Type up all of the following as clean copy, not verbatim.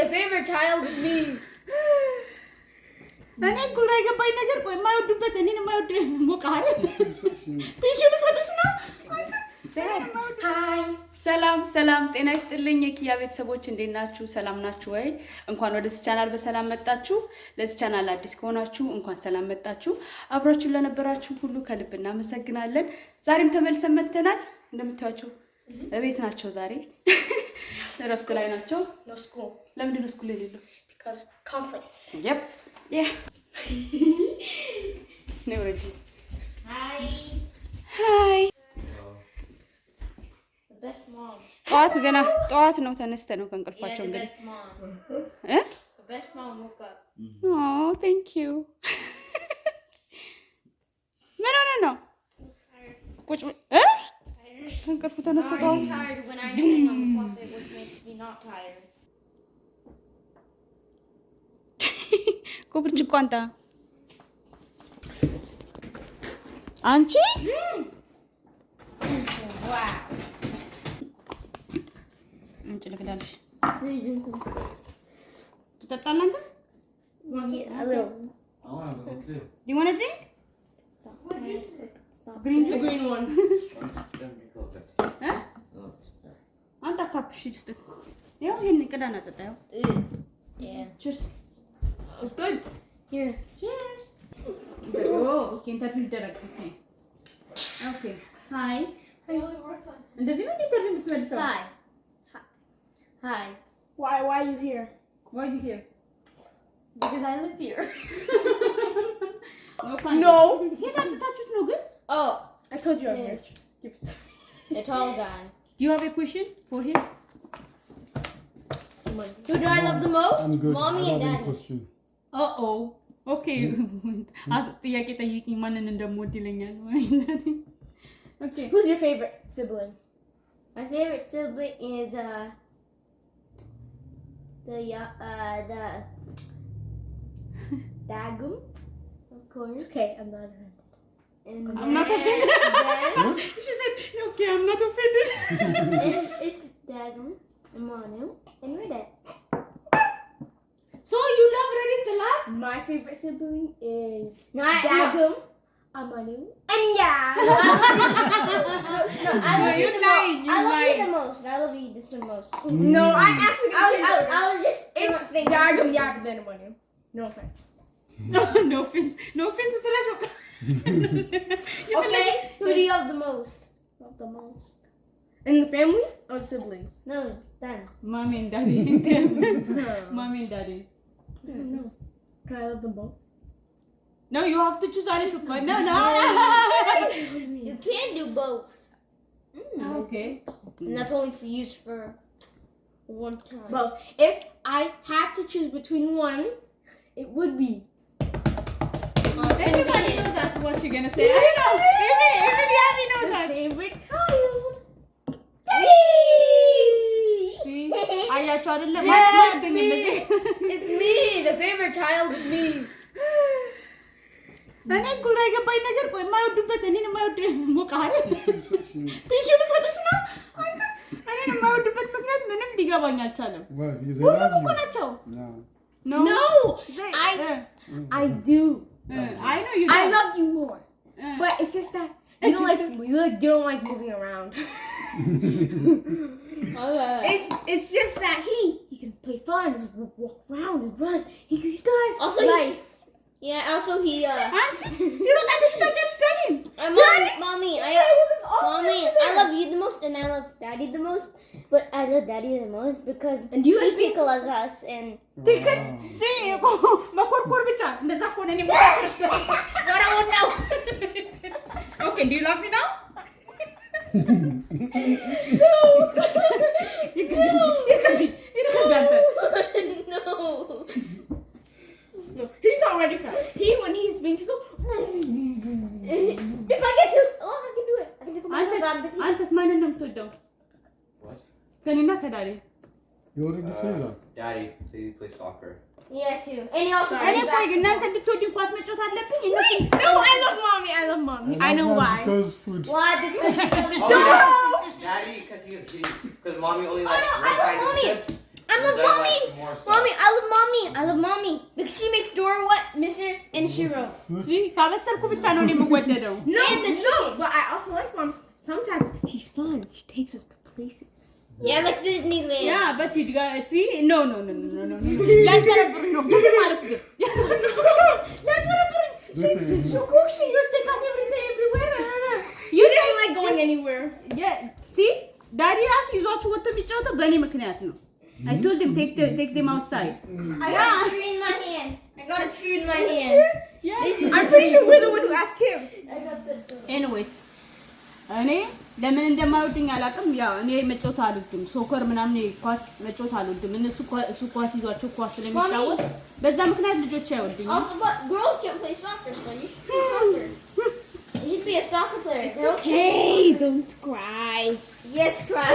the favorite child is me. እኔ ጉራ የገባኝ ነገር ቆይ የማይወዱበት እኔን የማይወድ ሞቃል ቲሹ ልሰጥሽ ነው። Hi. ሰላም ጤና ይስጥልኝ የኪያ ቤተሰቦች እንዴት ናችሁ? ሰላም ናችሁ ወይ? እንኳን ወደዚህ ቻናል በሰላም መጣችሁ። ለዚህ ቻናል አዲስ ከሆናችሁ እንኳን ሰላም መጣችሁ። አብራችሁን ለነበራችሁ ሁሉ ከልብ እናመሰግናለን። ዛሬም ተመልሰን መጥተናል። እንደምታዩቸው እቤት ናቸው። ዛሬ እረፍት ላይ ናቸው። No school. ለምንድን ነው ስኩል የሌለው? Because conference. Yep. Yeah. Neurology. Hi. Hi. The best mom. ጠዋት ነው ተነስተ ነው ከእንቅልፋቸው The እንግዲህ best mom. እ The best mom woke up. Oh, thank you. ምን ሆነ ነው? ቁጭ ከእንቅልፉ ተነስተ I'm tired when I'm sitting on the carpet, which makes me not tired. ብርጭቆ አንተ አንቺ Wow. አንቺ ልግዳልሽ ትጠጣለህ አንተ? Yeah, a little. I want to go too. Do you want to drink? Stop. Green The juice? green one. Let me go back. እ አንተ ካፕሽ ጅስት ያው ይሄን ቅዳና ጠጣው። Yeah. ቺርስ It's good. Here. ቺርስ ኦኬ ኢንተርቪው ይደረግ ኦኬ ሃይ እንደዚህ ነው ኢንተርቪው የምትመልሰው? Hi. Hi. Why are you here? Why are you here? Because I live here. No. የታችሁት ነው ግን Oh, I told you I'm Yeah. rich. Give it to me. the tall guy. Do you have a question for him? Who do I love the most? I'm good. Mommy I and don't have any daddy. question. Oh. Okay. ጥያቄ ጠይቂኝ ማንን እንደምወድ ይለኛል ወይ Okay. Who's your favorite sibling? My favorite sibling is the Dagum, of course. Okay, I'm not offended. And I'm not offended. Then, She said, "Okay, I'm not offended." then it's Dagum, and Manu, and Reddit. So you love Reddit the last? My favorite sibling is No, Dagum, Amanu, and No, yeah. I love you you're the lying, most. you're I love you lying. the most. And I love you the most. No, I actually I was just it's thinking. Dagum, Yak, then Amanu. No offense. No offense. No offense slash. Okay, who do you love the most? Not the most. In the family or siblings? No, Dan. Mommy and daddy. Mommy and daddy. No. Can I love them both? No, you have to choose Alish. No. You can do both. Okay. And that's only for use for one time. Well, if I had to choose between one, it would be. Everybody knows that's what you're gonna say. I know. Even Yami knows that. Favorite child. See? አያችሁ አይደለ? It's me. The favorite child is me. እኔ ጉራ የገባኝ ነገር ቆይ የማይወዱበት እኔን የማይወድ ሞቃል ቲሹ ልሰጥሽ ነው። አንተ እኔን የማይወዱበት ምክንያት ምንም ሊገባኝ አልቻለም። What? Is it ሁሉም love እኮ you? ናቸው። No. No. I do. I know you I don't. love you more. But it's just that you don't like moving around. It's just that he can play fun, just walk around and run. He still has Also, life. Also he አንቺ ሲሮጣልሽ ታጨርሽ ዳዲን mommy, I love you the most and I love daddy the most, but I love daddy the most because And you he like tickles us and ትክክል ሲ መኮርኮር ብቻ እንደዛ ከሆነ እኔ ወራው ነው Okay, do you love me now? no. He's not ready for that. When he's being tickled, If I get to, I can do it. I can tickle myself out of the feet. አንተስ ማንን ነው የምትወደው? What? ከኔና ከዳሪ You already said that. Daddy, they play soccer. Yeah, too. And he also እኔ ቆይ እናንተ እንድትወዱኝ ኳስ መጫወት አለብኝ እነሱ no, I love mommy. I love mommy. I know love her why. Because food. Why? Because she loves Oh, yeah. Daddy, because mommy only likes no, I one love kind of mommy. chips. I love and Dad mommy. likes more stuff. Mommy, I love mommy because she makes Dora what, Mr. and Shiro. See ካበሰርኩ ብቻ ነው እኔ የምወደደው No, And the no, chicken. but I also like mom. Sometimes she's fun. She takes us to places. Yeah, like Disneyland. ያ but you guys see no ላጭበረብሩኝ ነው ግን ማለት ነው ላጭበረብሩኝ She cooks. She used to take us everywhere. you I don't like going anywhere. yeah see daddy ራሱ ይዟችሁ ወጥቶ የሚጫወተው በእኔ ምክንያት ነው I told him take them outside I got a tree in my hand. yeah This is I'm pretty sure we're the one who asked him. I got the anyways እኔ ለምን እንደማይወዱኝ አላውቅም ያው እኔ መጫወት አልወድም ሶከር ምናምን ኳስ መጫወት አልወድም እነሱ ኳስ ይዟቸው ኳስ ስለሚጫወት በዛ ምክንያት ልጆች አይወዱኝም Also, but girls can't play soccer, so you should play soccer. You'd be a soccer player. Girls Okay, don't cry. Yes, cry.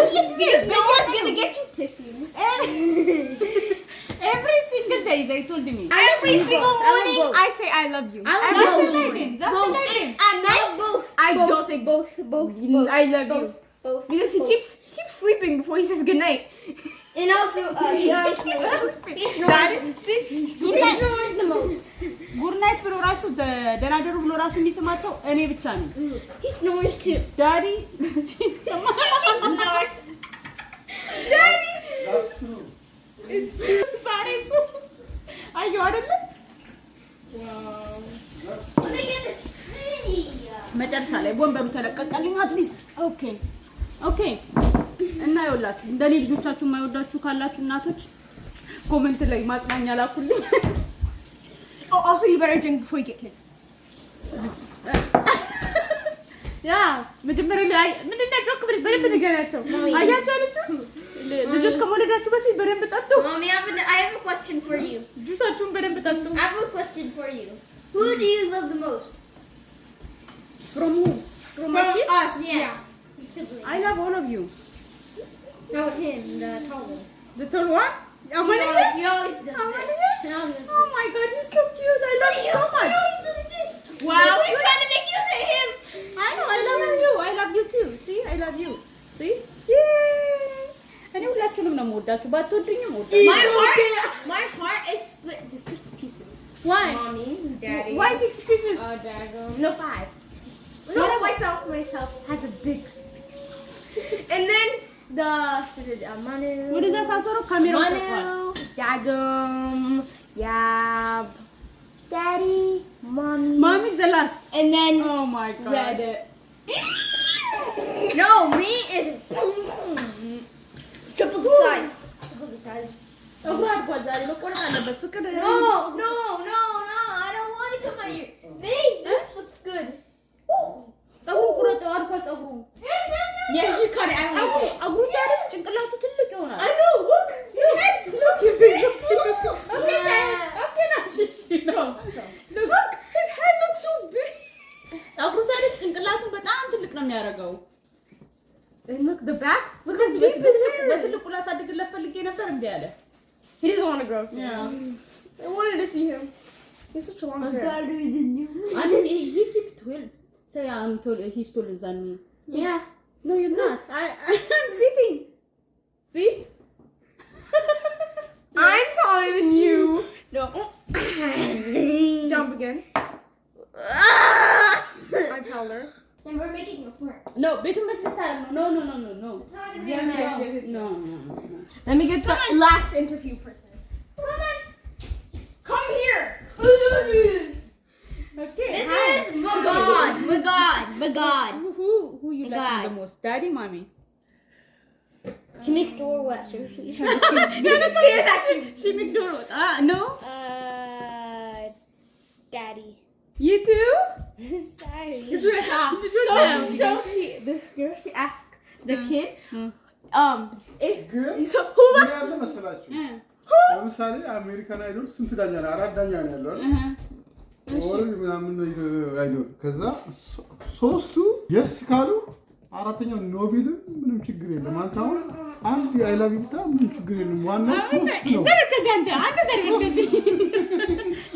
No one's gonna get you tissues. every single day they told me Every love single both. I love morning, both. I say I love you. I love Every both. single morning. That's the lady. At night, I don't say both. I love you Both. because he keeps sleeping before he says goodnight. And also, he always snores. He Daddy, snores. see good He night snores the most. good night ብሎ ራሱ ደህና ደሩ ብሎ ራሱ የሚሰማቸው እኔ ብቻ ነኝ He snores too. ዳዲ That's true. ዛሬ እሱ አየሁ አይደለ Let me get this tree. መጨረሻ ላይ ወንበሩ ተለቀቀልኝ አትሊስት ኦኬ እና ይኸውላችሁ እንደኔ ልጆቻችሁ የማይወዳችሁ ካላችሁ እናቶች ኮሜንት ላይ ማጽናኛ ላኩልኝ Oh, also you better drink before you get kids. ያ መጀመሪያ ላይ ምንድን ነው ጆክ ብለሽ በደንብ ንገሪያቸው አያችሁ አለችው ልጆች ከመውለዳችሁ በፊት በደንብ ጠጡ Mommy, I have a question for you. ጁሳችሁን በደንብ ጠጡ I have a question for you. Who do you love the most? from who from my kids Us, Yeah. Your sibling. I love all of you No, him, the tall one. the tall one He Amanaya? always does Amanaya? this. He always does Oh my god, he's so cute. I love you so this. much. He always does this. Wow, He's trying to make you say him. I know, I love you. I love you too. See, I love you. See? Yay! እኔ ሁላችሁንም ነው የምወዳችሁ ባትወዱኝም እወዳችሁ My heart is split into 6 pieces. Why? Mommy, daddy. Why 6 pieces? Dago. No, 5. No, myself has a big piece. And then the Manu, ወደዛ ሳሰሮ ካሜራው ተቋል Manu, Dagum, Yab, Daddy, Mommy, Mom is the last. and then Oh my god. Red. No, me is Triple the size. Triple the size. ጸጉሩ አድጓል ዛሬ መቆረጥ አለበት ፍቅር No, I don't want to cut my hair. This looks good. ጸጉሩ ቁረጠው አድጓል ጸጉሩ Yeah, you cut it. I like it. ጸጉሩ ሲያድግ ጭንቅላቱ ትልቅ ይሆናል I know. Look. His head looks big. Okay, okay now she Look, his head looks so big. ጸጉሩ ሲያድግ ጭንቅላቱ በጣም ትልቅ ነው የሚያደርገው And look, the back. Look how ከዚህ deep his hair is. በትልቁ ላሳድግለት ፈልጌ ነበር እንዴ አለ He doesn't want to grow. So Yeah. I wanted to see him. He's such a long hair. I mean, he keep tall. Say I'm tall. He's taller than me. Yeah. No, you're not. I'm sitting. See? I'm taller than you. No. Jump again. I'm taller. And we're making a fort. No, ቤቱን መስጠት ነው. No. Yes. No. Let me get the last interview person. Come here. Okay. This hi. is Magod. Who you like God. the most? Daddy, mommy. He makes Dora wet, so you should He just stares at you. She makes door. No. Daddy. You too? Sorry. This is what I have. This girl, she asked the kid, if ግን so who ምን left? ያለ መሰላችሁ? ለምሳሌ አሜሪካን አይዶል ስንት ዳኛ ነው? 4 ዳኛ ነው ያለው አይደል? ወር ምናምን አይዶል ከዛ ሶስቱ የስ ካሉ አራተኛው ኖቢልም ምንም ችግር የለም። አንተ አሁን አንድ አይ ላቭ ዩ ብታ ምንም ችግር የለም። ዋናው ሶስት ነው። ዘርከዚ አንተ ዘርከዚ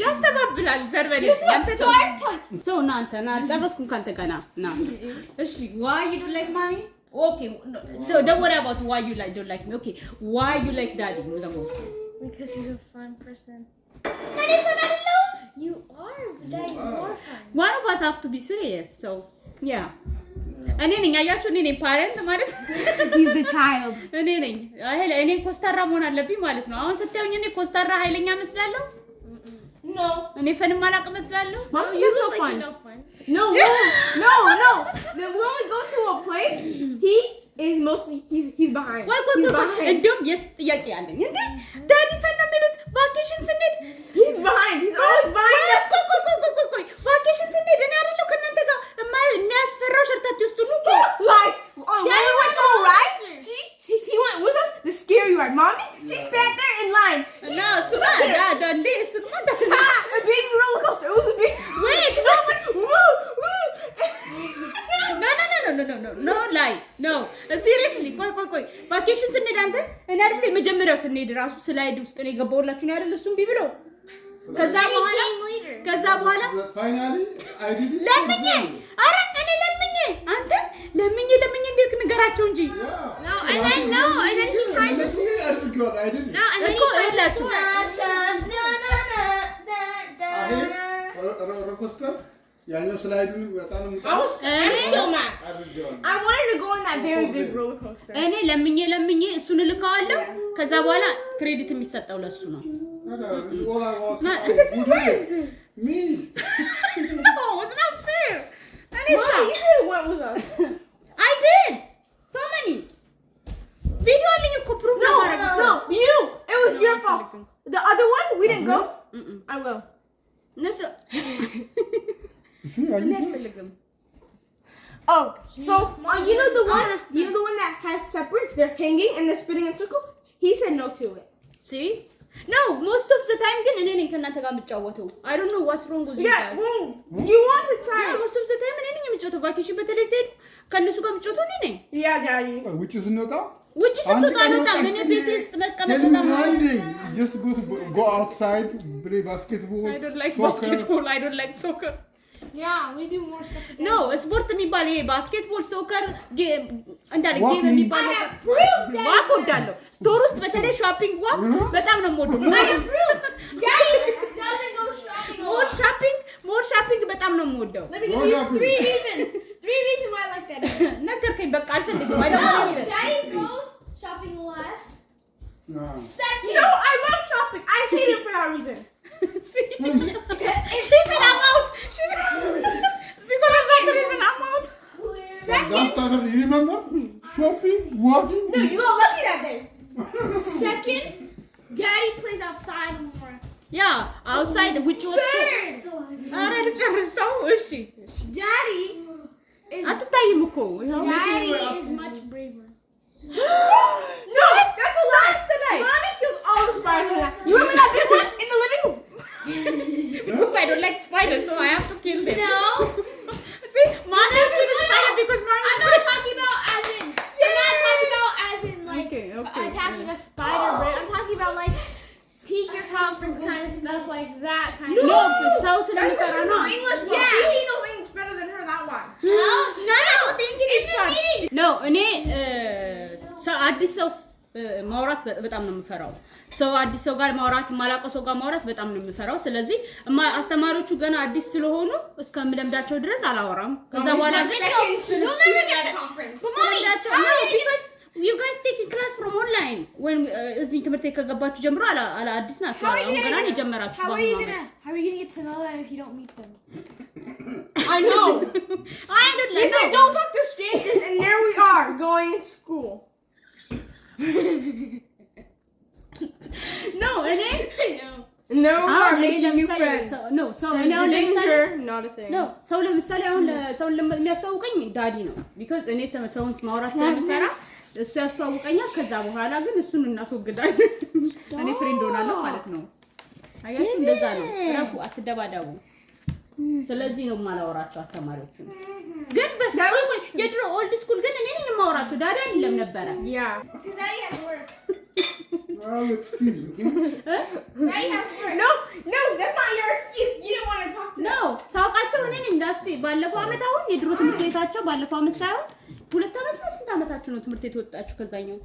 ያስተባብላል ዘርበል አንተ ሰው እናንተ ና ጨረስኩን ካንተ ገና ና እሺ why you don't like mommy okay don't worry about why you don't like me okay why you like daddy the most Because he's a fun person. እኔ ፈን አይደለሁም? You are, but Daddy, you are fun. One of us have to be serious. So, yeah. እኔ ነኝ አያችሁ እኔ ነኝ ፓረንት ማለት He's the child. እኔ ነኝ እኔ ኮስታራ መሆን አለብኝ ማለት ነው። አሁን ስታዩኝ እኔ ኮስታራ ኃይለኛ መስላለሁ? No. እኔ ፈን ማላቅ መስላለሁ? Mom, you're so fun. No, no. Then when we go to a place, he is mostly he's behind. ወይ He's ቆይ behind. እንደውም የስ ጥያቄ አለኝ እንዴ ዳዲ ፈን ነው የሚሉት ቫኬሽን ስንሄድ He's behind. He's always behind us. ቆይ ቫኬሽን ስንሄድ እኔ አይደለሁ ከእናንተ ጋር የሚያስፈራው ሸርታቴ ውስጥ ሁሉ Lies. When we went to a ride, he went with us. The scary ride, mommy. She sat there in line. No, Suma, don't do Suma. A baby roller coaster. It was a baby. Wait, It was like woo, woo. No, lie, no. Seriously, ቆይ ቫኬሽን ስንሄድ አንተ እኔ አይደል የመጀመሪያው ስንሄድ ራሱ ስላይድ ውስጥ ነው የገባሁላችሁ ነው አይደል እሱም ቢብሎ ከዛ በኋላ ፋይናሊ አይ ዲድ ለምኜ አረ እኔ ለምኜ አንተ ለምኜ እንዴት ንገራቸው እንጂ And then he tried to. I didn't. No, and then he tried to. ሮኮስተር ያኛው ስላይዱን በጣም I'm still mad. I wanted to go on that very big roller coaster. እኔ ለምኜ እሱን ልካዋለሁ ከዛ በኋላ ክሬዲት የሚሰጠው ለሱ ነው Me. No, it's not fair. Mommy, you could have went with us. I did. So many. Video aling ko proof No, you. It was your fault. The other one, we didn't go. I will. No, so. See, are you Oh, so you know the one that has separate? They're hanging and they're spinning in a circle. He said no to it. See? No, most of the time ግን እኔ ነኝ ከእናንተ ጋር የምጫወተው. I don't know what's wrong with you Yeah, guys. you want to try? Yeah, most of the time እኔ ነኝ የምጫወተው. ቫኬሽን በተለይ ስሄድ ከእነሱ ጋር የምጫወተው እኔ ነኝ. Yeah, Daddy. which is not ውጭ ስትወጣ አልወጣም። እኔ ቤት ውስጥ መቀመጥ በጣም just go outside play basketball. I don't like soccer. basketball. I don't like soccer. Yeah, we do more stuff with No, ስፖርት የሚባል ይሄ ባስኬትቦል ሶከር ጌም እንዳለ ጌም Walking. የሚባል I have proof, Daddy. ዋክ ወዳለሁ ስቶር ውስጥ በተለይ ሾፒንግ ዋክ በጣም ነው የምወደው I have proof. Daddy doesn't go shopping alone. ሞር ሾፒንግ በጣም ነው የምወደው Let me give you 3 reasons. 3 reasons why I like that. ነገርከኝ በቃ አልፈልግም I don't want it. Daddy goes shopping less. No. Second. No, I love shopping. I hate it for that reason. See? She said I'm out. She said because of that reason I'm out. That's how you remember shopping, walking. No, you got lucky that day. Second, Daddy plays outside more. Yeah, outside which one? Third, አረ ልጨርሰው እሺ Daddy is አትታይም እኮ Daddy is much braver. No, that's a lie. Mommy kills all the spiders. You remember that big one in the living room? because I don't like spiders so I have to kill them. No, See, mom is killing spider because mom is I'm not talking about as in. I'm not talking about as in like Okay. attacking a spider, but I'm talking about like teacher conference kind of stuff like that kind of. No, ሰው That's ስለሚፈራ because ነው. no English. Yeah. He knows English better than her. That one. No, እኔ ሰው አዲስ ሰው ማውራት በጣም ነው የምፈራው። ሰው አዲስ ሰው ጋር ማውራት ማላውቀው ሰው ጋር ማውራት በጣም ነው የምፈራው። ስለዚህ አስተማሪዎቹ ገና አዲስ ስለሆኑ እስከምለምዳቸው ድረስ አላወራም። ከዛ በኋላ You'll never get to conference. ስለምዳቸው ነው because you guys taking class from online when እዚህ ትምህርት ከገባችሁ ጀምሮ አላ አዲስ ናችሁ። አሁን ገና ነው የጀመራችሁ። How are you gonna get to know them if you don't meet them? I know. I don't They like said don't talk to strangers, and there we are going to school. No, እኔ No, we are አሁን making new ለምሳሌ friends. no ሰው እኔ አሁን ለምሳሌ Danger, not a thing. ነው ሰው ለምሳሌ አሁን ሰውን የሚያስተዋውቀኝ ዳዲ ነው because እኔ ሰውን ማውራት ስለምፈራ እሱ ያስተዋውቀኛል ከዛ በኋላ ግን እሱን እናስወግዳለን እኔ ፍሬንድ ሆናለሁ ማለት ነው አያችሁ እንደዛ ነው ረፉ አትደባደቡ ስለዚህ ነው የማላወራቸው አስተማሪዎቹ ግን የድሮ ኦልድ ስኩል ግን እኔ ነኝ የማወራቸው ዳዲ አይደለም ነበረ Yeah. Because Daddy has work. I'll excuse you. Daddy has work. No, that's not your excuse. You didn't want to talk to ነው ሳውቃቸው እኔ ነኝ ዳስቲ ባለፈው አመት አሁን የድሮ ትምህርት ቤታቸው ባለፈው አመት ሳይሆን 2 ዓመት ነው ስንት ዓመታችሁ ነው ትምህርት የተወጣችሁ ከዛኛው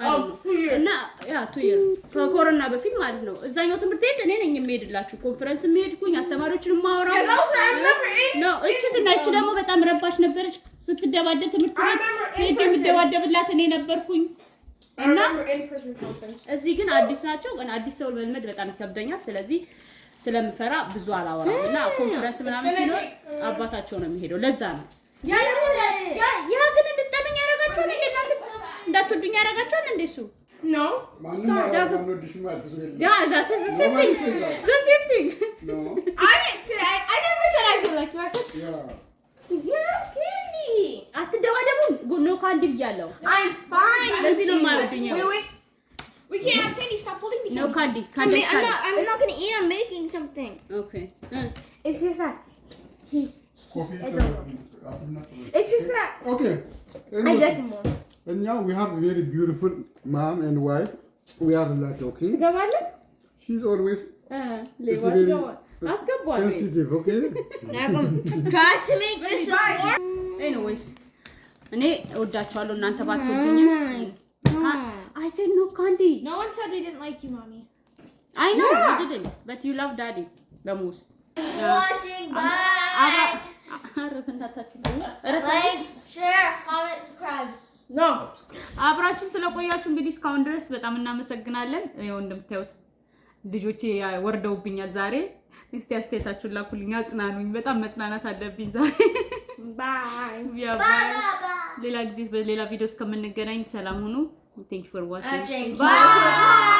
Oh, 2 years. እና ያ 2 years ከኮሮና በፊት ማለት ነው እዛኛው ትምህርት ቤት እኔ ነኝ የምሄድላችሁ ኮንፈረንስ የምሄድኩኝ አስተማሪዎችን ማወራው Yeah, that's what I remember in- ነው እቺ ደግሞ በጣም ረባሽ ነበረች ስትደባደብ ትምህርት I ቤት remember in ሄጄ person. የምደባደብላት እኔ ነበርኩኝ I እና remember in-person conference. እዚህ ግን አዲስ ናቸው ግን አዲስ ሰው መልመድ በጣም ይከብደኛል ስለዚህ ስለምፈራ ብዙ አላወራም እና ኮንፈረንስ ምናምን ሲኖር አባታቸው ነው የሚሄደው ለዛ ነው ያ ግን እንድጠሉኝ ያረጋችኋል እንዴ እናንተ እንዳትወዱኝ ያረጋችኋል እንዴ እሱ No. ማንም አላወራም ማለት ነው ያ that's the same thing no I didn't say I never said I did like you. I said yeah candy. አትደባደቡ ነው ካንዲ ብያለሁ I'm fine. ለዚህ ነው የማይወዱኝ Wait. We can't have candy. Stop holding the ነው candy. ካንዲ I'm not gonna eat. I'm making something. ኦኬ It's just that he. coffee It's just that okay I like him more. and now we have a very beautiful mom and wife we are like okay ትገባለህ she's always ሌባ very አስገባለሁ sensitive okay Now I'm gonna try to make this before. ኤኒዌይስ እኔ እወዳቸዋለሁ እናንተ ባትወዱኝም I said no candy No one said we didn't like you, mommy. I know you didn't but you love daddy the most Watching. Bye. Like, share, comment, subscribe. No. አብራችሁን ስለቆያችሁ እንግዲህ እስካሁን ድረስ በጣም እናመሰግናለን። ያው እንደምታዩት ልጆቼ ወርደውብኛል ዛሬ። እስቲ አስተያየታችሁን ላኩልኝ፣ አጽናኑኝ። በጣም መጽናናት አለብኝ ዛሬ። Bye. ሌላ ጊዜ በሌላ ቪዲዮ እስከምንገናኝ ሰላም ሁኑ። Thank you for watching. Bye.